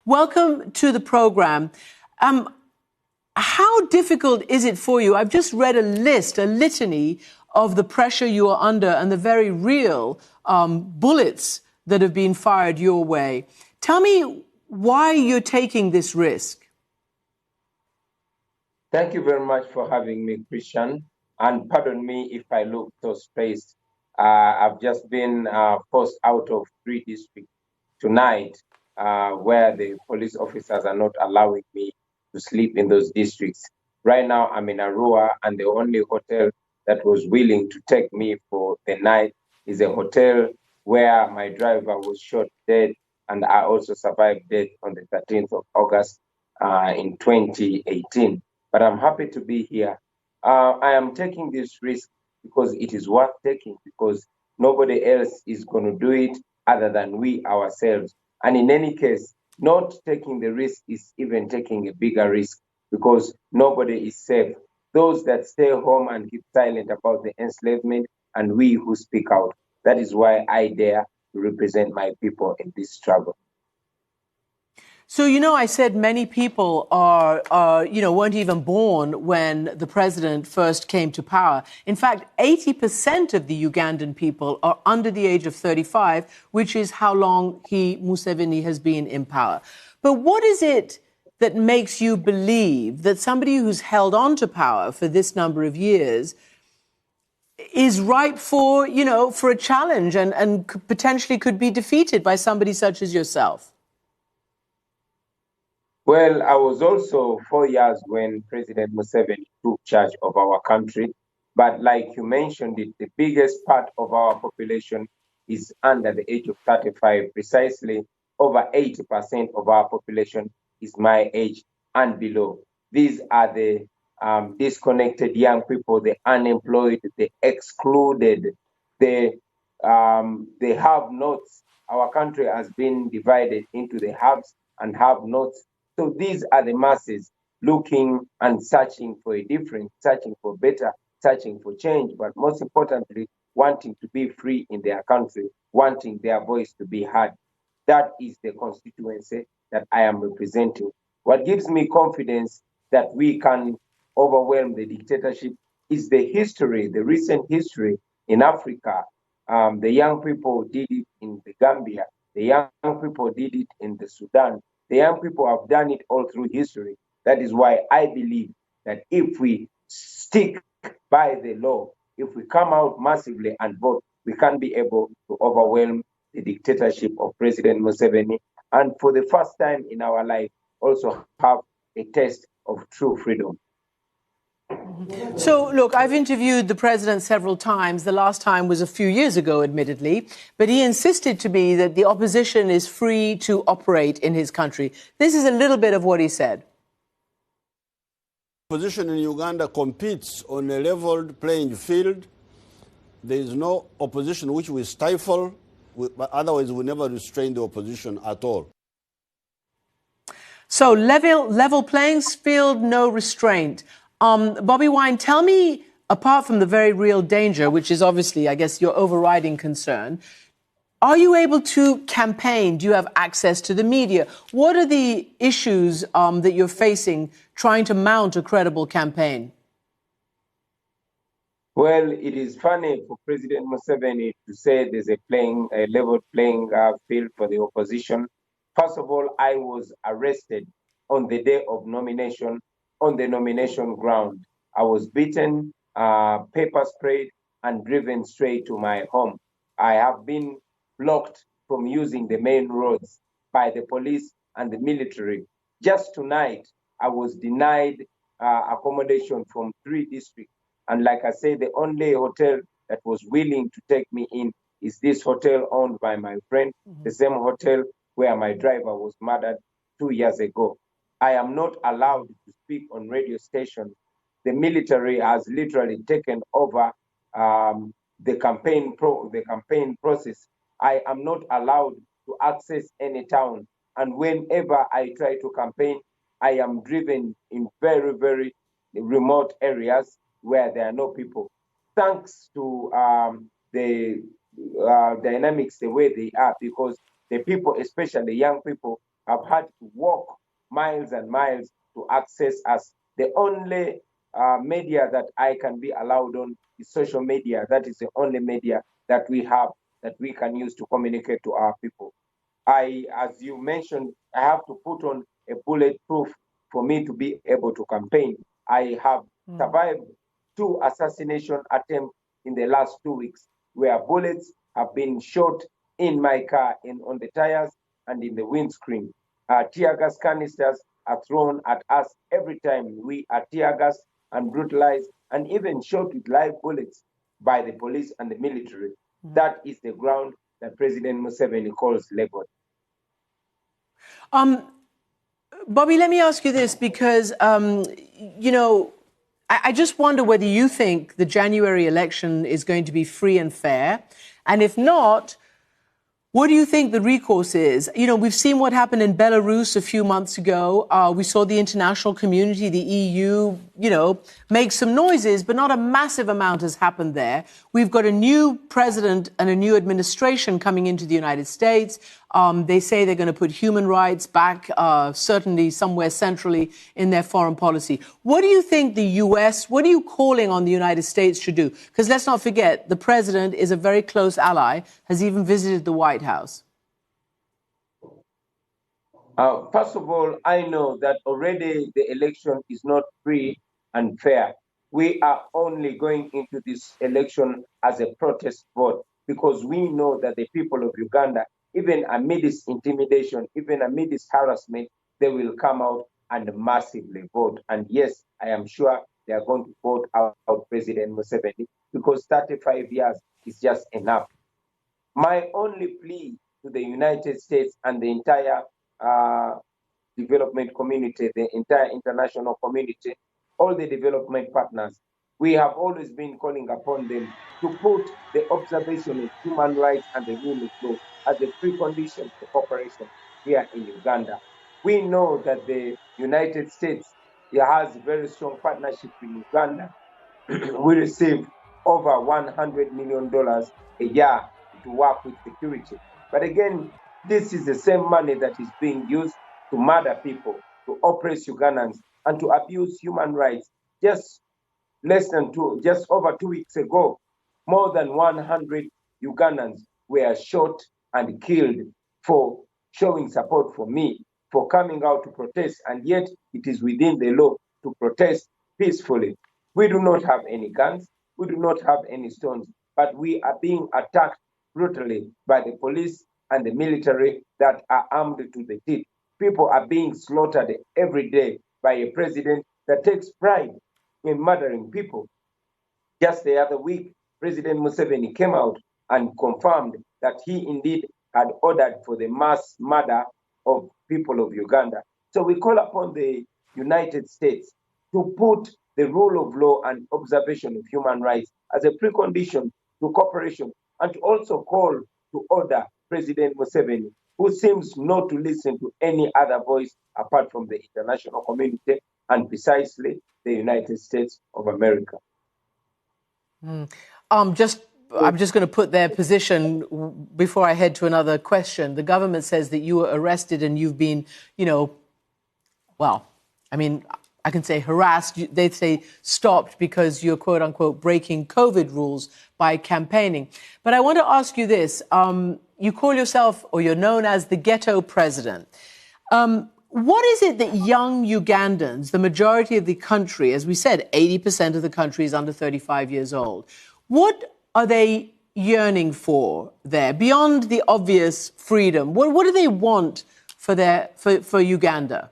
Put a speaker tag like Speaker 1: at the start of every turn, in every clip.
Speaker 1: Welcome to the program. How difficult is it for you? I've just read a litany of the pressure you are under and the very real bullets that have been fired your way. Tell me why you're taking this risk.
Speaker 2: Thank you very much for having me, Christian. And pardon me if I look so stressed. I've just been forced out of 3 districts tonight, where the police officers are not allowing me to sleep in those districts. Right now, I'm in Arua, and the only hotel that was willing to take me for the night is a hotel where my driver was shot dead, and I also survived death on the 13th of August in 2018. But I'm happy to be here. I am taking this risk because it is worth taking, because nobody else is going to do it other than we ourselves. And in any case, not taking the risk is even taking a bigger risk, because nobody is safe. Those that stay home and keep silent about the enslavement, and we who speak out. That is why I dare to represent my people in this struggle.
Speaker 1: So, I said many people weren't even born when the president first came to power. In fact, 80% of the Ugandan people are under the age of 35, which is how long Museveni, has been in power. But what is it that makes you believe that somebody who's held on to power for this number of years is ripe for a challenge and potentially could be defeated by somebody such as yourself?
Speaker 2: Well, I was also 4 years when President Museveni took charge of our country. But like you mentioned it, the biggest part of our population is under the age of 35. Precisely over 80% of our population is my age and below. These are the disconnected young people, the unemployed, the excluded, the have-nots. Our country has been divided into the haves and have-nots. So these are the masses looking and searching for a difference, searching for better, searching for change, but most importantly, wanting to be free in their country, wanting their voice to be heard. That is the constituency that I am representing. What gives me confidence that we can overwhelm the dictatorship is the history, the recent history in Africa. The young people did it in the Gambia. The young people did it in the Sudan. The young people have done it all through history. That is why I believe that if we stick by the law, if we come out massively and vote, we can be able to overwhelm the dictatorship of President Museveni, and for the first time in our life, also have a taste of true freedom.
Speaker 1: So, look, I've interviewed the president several times. The last time was a few years ago, admittedly, but he insisted to me that the opposition is free to operate in his country. This is a little bit of what he said.
Speaker 3: Opposition in Uganda competes on a leveled playing field. There is no opposition which we stifle, but otherwise we never restrain the opposition at all.
Speaker 1: So, level playing field, no restraint. Bobi Wine, tell me, apart from the very real danger, which is obviously, I guess, your overriding concern, are you able to campaign? Do you have access to the media? What are the issues that you're facing trying to mount a credible campaign?
Speaker 2: Well, it is funny for President Museveni to say there's a level playing field for the opposition. First of all, I was arrested on the day of nomination on the nomination ground. I was beaten, pepper sprayed, and driven straight to my home. I have been blocked from using the main roads by the police and the military. Just tonight, I was denied accommodation from 3 districts. And like I said, the only hotel that was willing to take me in is this hotel owned by my friend, the same hotel where my driver was murdered 2 years ago. I am not allowed to speak on radio stations. The military has literally taken over the campaign process. I am not allowed to access any town. And whenever I try to campaign, I am driven in very, very remote areas where there are no people. Thanks to the dynamics the way they are, because the people, especially young people, have had to walk miles and miles to access us. The only media that I can be allowed on is social media. That is the only media that we have that we can use to communicate to our people. As you mentioned, I have to put on a bulletproof for me to be able to campaign. I have survived 2 assassination attempts in the last 2 weeks, where bullets have been shot in my car, on the tires and in the windscreen. Tear gas canisters are thrown at us every time we are tear gassed and brutalized and even shot with live bullets by the police and the military. That is the ground that President Museveni calls Lagos.
Speaker 1: Bobi, let me ask you this because, I just wonder whether you think the January election is going to be free and fair. And if not, what do you think the recourse is? We've seen what happened in Belarus a few months ago. We saw the international community, the EU, make some noises, but not a massive amount has happened there. We've got a new president and a new administration coming into the United States. They say they're going to put human rights back, certainly somewhere centrally in their foreign policy. What do you think the US, what are you calling on the United States to do? Because let's not forget, the president is a very close ally, has even visited the White House.
Speaker 2: First of all, I know that already the election is not free and fair. We are only going into this election as a protest vote because we know that the people of Uganda, even amidst intimidation, even amidst harassment, they will come out and massively vote. And yes, I am sure they are going to vote out President Museveni because 35 years is just enough. My only plea to the United States and the entire development community, the entire international community, all the development partners, we have always been calling upon them to put the observation of human rights and the rule of law as a precondition for cooperation here in Uganda. We know that the United States has very strong partnership with Uganda. We receive over $100 million a year to work with security. But again, this is the same money that is being used to murder people, to oppress Ugandans, and to abuse human rights. Just over 2 weeks ago, more than 100 Ugandans were shot and killed for showing support for me, for coming out to protest, and yet it is within the law to protest peacefully. We do not have any guns, we do not have any stones, but we are being attacked brutally by the police and the military that are armed to the teeth. People are being slaughtered every day by a president that takes pride in murdering people. Just the other week, President Museveni came out and confirmed that he indeed had ordered for the mass murder of people of Uganda. So we call upon the United States to put the rule of law and observation of human rights as a precondition to cooperation, and to also call to order President Museveni, who seems not to listen to any other voice apart from the international community and precisely the United States of America.
Speaker 1: I'm just going to put their position before I head to another question. The government says that you were arrested and you've been, I can say harassed. They say stopped because you're, quote unquote, breaking COVID rules by campaigning. But I want to ask you this. You call yourself, or you're known as, the ghetto president. What is it that young Ugandans, the majority of the country, as we said, 80% of the country is under 35 years old, what are they yearning for there, beyond the obvious freedom? What do they want for Uganda?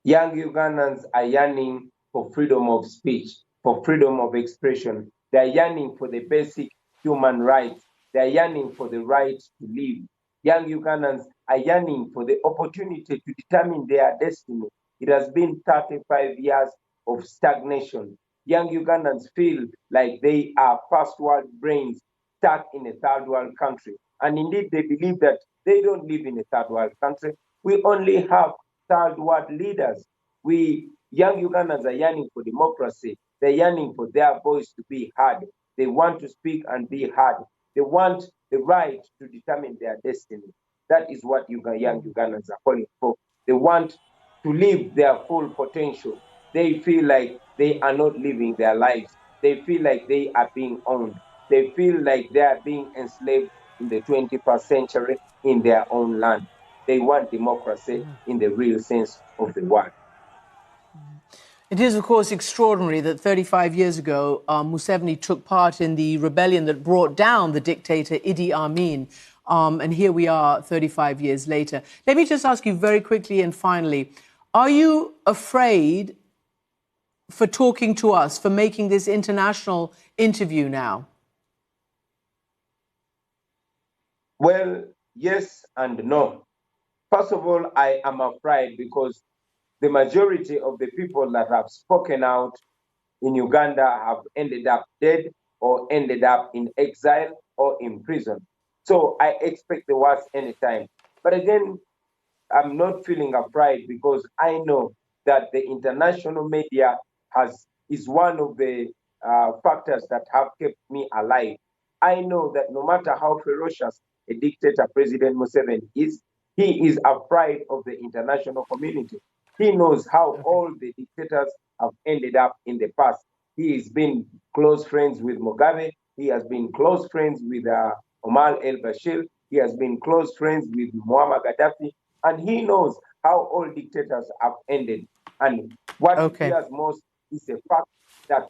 Speaker 2: Young Ugandans are yearning for freedom of speech, for freedom of expression. They are yearning for the basic human rights. They are yearning for the right to live. Young Ugandans are yearning for the opportunity to determine their destiny. It has been 35 years of stagnation. Young Ugandans feel like they are first world brains stuck in a third world country. And indeed, they believe that they don't live in a third world country. We only have third world leaders. Young Ugandans are yearning for democracy. They're yearning for their voice to be heard. They want to speak and be heard. They want the right to determine their destiny. That is what young Ugandans are calling for. They want to live their full potential. They feel like they are not living their lives. They feel like they are being owned. They feel like they are being enslaved in the 21st century in their own land. They want democracy in the real sense of the word.
Speaker 1: It is, of course, extraordinary that 35 years ago, Museveni took part in the rebellion that brought down the dictator Idi Amin. And here we are 35 years later. Let me just ask you very quickly and finally, are you afraid for talking to us, for making this international interview now?
Speaker 2: Well, yes and no. First of all, I am afraid because the majority of the people that have spoken out in Uganda have ended up dead or ended up in exile or in prison. So I expect the worst anytime. But again, I'm not feeling afraid because I know that the international media is one of the factors that have kept me alive. I know that no matter how ferocious a dictator President Museveni is, he is afraid of the international community. He knows how all the dictators have ended up in the past. He has been close friends with Mugabe. He has been close friends with Omar el-Bashir. He has been close friends with Muammar Gaddafi. And he knows how all dictators have ended. And what he fears most is the fact that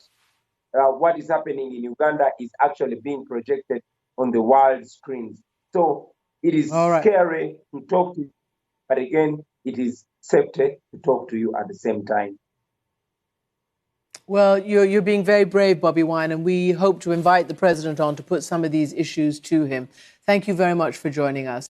Speaker 2: what is happening in Uganda is actually being projected on the world screens. So it is scary to talk to you, but again, it is safety to talk to you at the same time.
Speaker 1: Well, you're being very brave, Bobi Wine, and we hope to invite the president on to put some of these issues to him. Thank you very much for joining us.